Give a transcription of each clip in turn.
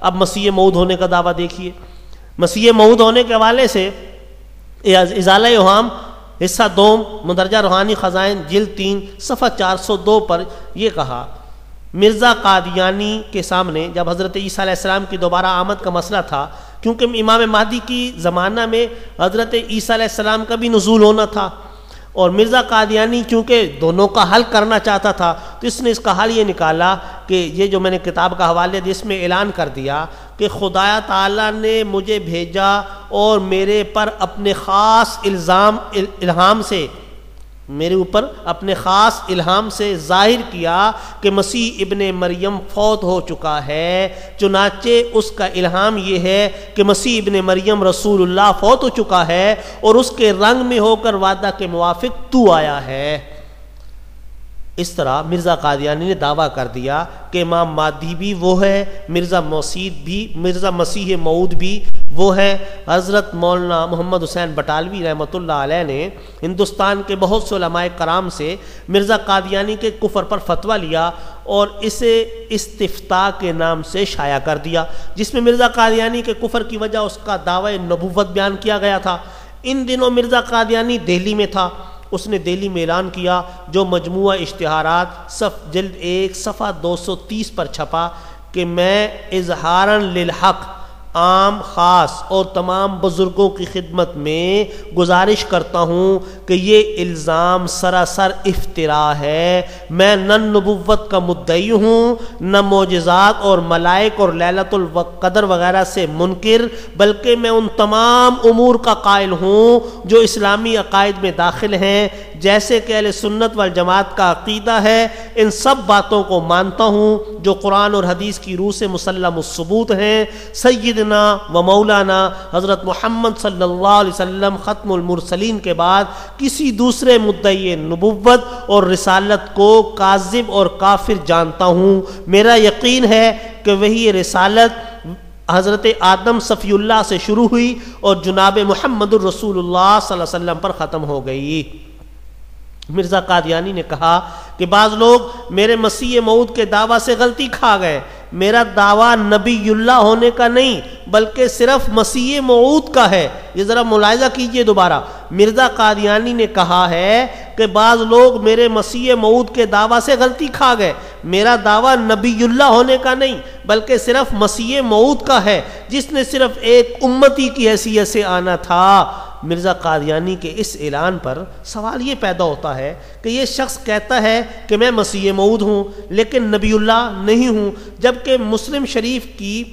اب مسیح موعود ہونے کا دعویٰ دیکھیے. مسیح موعود ہونے کے حوالے سے ازالہ اوہام حصہ دوم مندرجہ روحانی خزائن جلد 3 صفحہ 402 پر یہ کہا: مرزا قادیانی کے سامنے جب حضرت عیسیٰ علیہ السلام کی دوبارہ آمد کا مسئلہ تھا، کیونکہ امام مہدی کی زمانہ میں حضرت عیسیٰ علیہ السلام کا بھی نزول ہونا تھا، اور مرزا قادیانی چونکہ دونوں کا حل کرنا چاہتا تھا تو اس نے اس کا حل یہ نکالا کہ یہ جو میں نے کتاب کا حوالے دیا اس میں اعلان کر دیا کہ خدا تعالیٰ نے مجھے بھیجا اور میرے پر اپنے خاص الہام سے میرے اوپر اپنے خاص الہام سے ظاہر کیا کہ مسیح ابن مریم فوت ہو چکا ہے، چنانچہ اس کا الہام یہ ہے کہ مسیح ابن مریم رسول اللہ فوت ہو چکا ہے اور اس کے رنگ میں ہو کر وعدہ کے موافق تو آیا ہے۔ اس طرح مرزا قادیانی نے دعویٰ کر دیا کہ امام مہدی بھی وہ ہے، مرزا مسیح موعود بھی وہ ہے۔ حضرت مولانا محمد حسین بٹالوی رحمۃ اللہ علیہ نے ہندوستان کے بہت سے علماء کرام سے مرزا قادیانی کے کفر پر فتویٰ لیا اور اسے استفتاء کے نام سے شائع کر دیا، جس میں مرزا قادیانی کے کفر کی وجہ اس کا دعوی نبوت بیان کیا گیا تھا۔ ان دنوں مرزا قادیانی دہلی میں تھا۔ اس نے دہلی میں اعلان کیا جو مجموعہ اشتہارات جلد 1 صفحہ 230 پر چھپا کہ میں اظہاراً للحق عام خاص اور تمام بزرگوں کی خدمت میں گزارش کرتا ہوں کہ یہ الزام سراسر افتراء ہے۔ میں نہ نبوت کا مدعی ہوں، نہ معجزات اور ملائک اور لیلۃ القدر وغیرہ سے منکر، بلکہ میں ان تمام امور کا قائل ہوں جو اسلامی عقائد میں داخل ہیں، جیسے کہ اہل سنت والجماعت کا عقیدہ ہے۔ ان سب باتوں کو مانتا ہوں جو قرآن اور حدیث کی روح سے مسلم الثبوت ہیں۔ سیدنا و مولانا حضرت محمد صلی اللہ علیہ وسلم ختم المرسلین کے بعد کسی دوسرے مدعی نبوت اور رسالت کو کاذب اور کافر جانتا ہوں۔ میرا یقین ہے کہ وہی رسالت حضرت آدم صفی اللہ سے شروع ہوئی اور جناب محمد الرسول اللہ صلی اللہ علیہ وسلم پر ختم ہو گئی۔ مرزا قادیانی نے کہا کہ بعض لوگ میرے مسیح موعود کے دعویٰ سے غلطی کھا گئے۔ میرا دعویٰ نبی اللہ ہونے کا نہیں بلکہ صرف مسیح موعود کا ہے۔ یہ ذرا ملاحظہ کیجئے دوبارہ، مرزا قادیانی نے کہا ہے کہ بعض لوگ میرے مسیح موعود کے دعویٰ سے غلطی کھا گئے۔ میرا دعویٰ نبی اللہ ہونے کا نہیں بلکہ صرف مسیح موعود کا ہے جس نے صرف ایک امتی کی حیثیت سے آنا تھا۔ مرزا قادیانی کے اس اعلان پر سوال یہ پیدا ہوتا ہے کہ یہ شخص کہتا ہے کہ میں مسیح موعود ہوں لیکن نبی اللہ نہیں ہوں، جبکہ مسلم شریف کی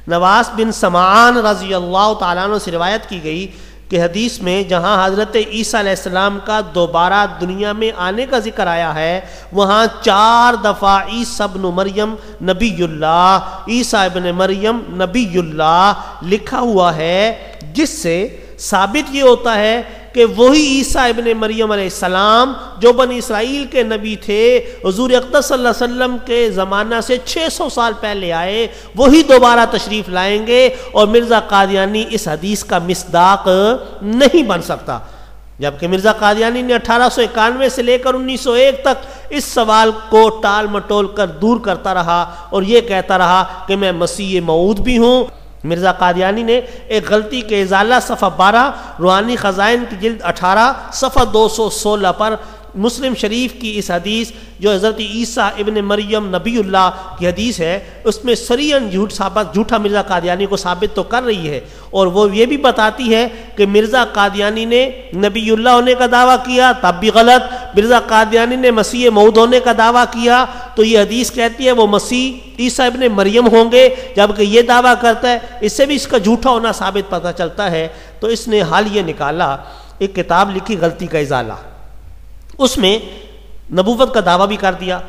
نواس بن سمعان رضی اللہ تعالیٰ عنہ سے روایت کی گئی کہ حدیث میں جہاں حضرت عیسیٰ علیہ السلام کا دوبارہ دنیا میں آنے کا ذکر آیا ہے وہاں 4 دفعہ عیسیٰ ابن مریم نبی اللہ، عیسیٰ ابن مریم نبی اللہ لکھا ہوا ہے، جس سے ثابت یہ ہوتا ہے کہ وہی عیسیٰ ابن مریم علیہ السلام جو بنی اسرائیل کے نبی تھے، حضور اقدس صلی اللہ علیہ وسلم کے زمانہ سے 600 سال پہلے آئے، وہی دوبارہ تشریف لائیں گے، اور مرزا قادیانی اس حدیث کا مصداق نہیں بن سکتا۔ جبکہ مرزا قادیانی نے 1891 سے لے کر 1901 تک اس سوال کو ٹال مٹول کر دور کرتا رہا اور یہ کہتا رہا کہ میں مسیح موعود بھی ہوں۔ مرزا قادیانی نے ایک غلطی کے ازالہ صفحہ 12 روحانی خزائن کی جلد 18 صفحہ 216 پر مسلم شریف کی اس حدیث جو حضرت عیسیٰ ابن مریم نبی اللہ کی حدیث ہے اس میں سریعاً جھوٹا مرزا قادیانی کو ثابت تو کر رہی ہے، اور وہ یہ بھی بتاتی ہے کہ مرزا قادیانی نے نبی اللہ ہونے کا دعویٰ کیا تب بھی غلط، مرزا قادیانی نے مسیح موعود ہونے کا دعویٰ کیا تو یہ حدیث کہتی ہے وہ مسیح عیسیٰ ابن مریم ہوں گے، جبکہ یہ دعویٰ کرتا ہے، اس سے بھی اس کا جھوٹا ہونا ثابت پتہ چلتا ہے۔ تو اس نے حل یہ نکالا، ایک کتاب لکھی غلطی کا ازالہ، اس میں نبوت کا دعویٰ بھی کر دیا۔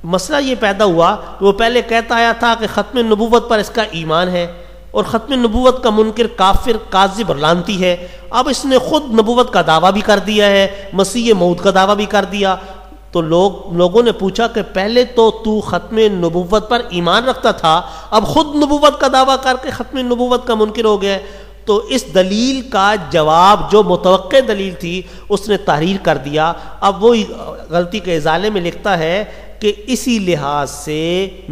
مسئلہ یہ پیدا ہوا کہ وہ پہلے کہتا آیا تھا کہ ختم نبوت پر اس کا ایمان ہے اور ختم نبوت کا منکر کافر کاذب اور لعنتی ہے۔ اب اس نے خود نبوت کا دعویٰ بھی کر دیا ہے، مسیح موعود کا دعویٰ بھی کر دیا۔ تو لوگوں نے پوچھا کہ پہلے تو ختم نبوت پر ایمان رکھتا تھا، اب خود نبوت کا دعویٰ کر کے ختم نبوت کا منکر ہو گیا۔ تو اس دلیل کا جواب جو متوقع دلیل تھی اس نے تحریر کر دیا۔ اب وہی غلطی کے ازالے میں لکھتا ہے کہ اسی لحاظ سے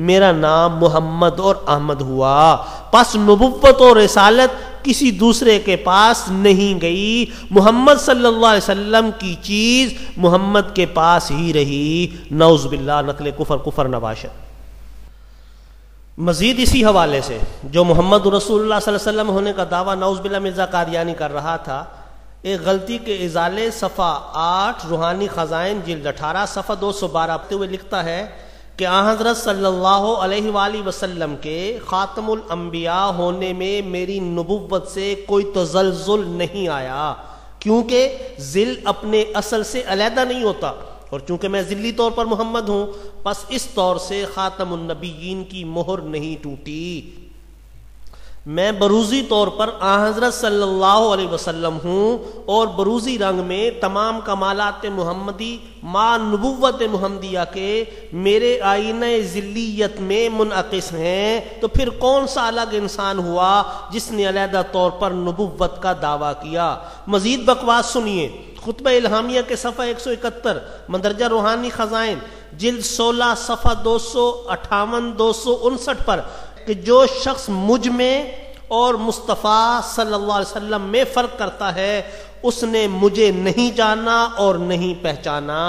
میرا نام محمد اور احمد ہوا، پس نبوت اور رسالت کسی دوسرے کے پاس نہیں گئی، محمد صلی اللہ علیہ وسلم کی چیز محمد کے پاس ہی رہی، نعوذ باللہ، نقل کفر نباشت۔ مزید اسی حوالے سے جو محمد رسول اللہ صلی اللہ علیہ وسلم ہونے کا دعویٰ نعوذ باللہ مرزا قادیانی کر رہا تھا، ایک غلطی کے ازالے صفحہ 8 روحانی خزائن جلد 18 صفحہ 212 پڑھتے ہوئے لکھتا ہے کہ آن حضرت صلی اللہ علیہ وآلہ وسلم کے خاتم الانبیاء ہونے میں میری نبوت سے کوئی تزلزل نہیں آیا، کیونکہ ذل اپنے اصل سے علیحدہ نہیں ہوتا، اور چونکہ میں ذلی طور پر محمد ہوں، پس اس طور سے خاتم النبیین کی مہر نہیں ٹوٹی۔ میں بروزی طور پر آن حضرت صلی اللہ علیہ وسلم ہوں، اور بروزی رنگ میں تمام کمالات محمدی ما نبوت محمدیہ کے میرے آئینہ ذلیت میں منعکس ہیں، تو پھر کون سا الگ انسان ہوا جس نے علیحدہ طور پر نبوت کا دعویٰ کیا؟ مزید بکواس سنیے، خطبہ الہامیہ کے صفحہ 171 مندرجہ روحانی خزائن جلد 16 صفحہ 258 259 پر کہ جو شخص مجھ میں اور مصطفیٰ صلی اللہ علیہ وسلم میں فرق کرتا ہے، اس نے مجھے نہیں جانا اور نہیں پہچانا۔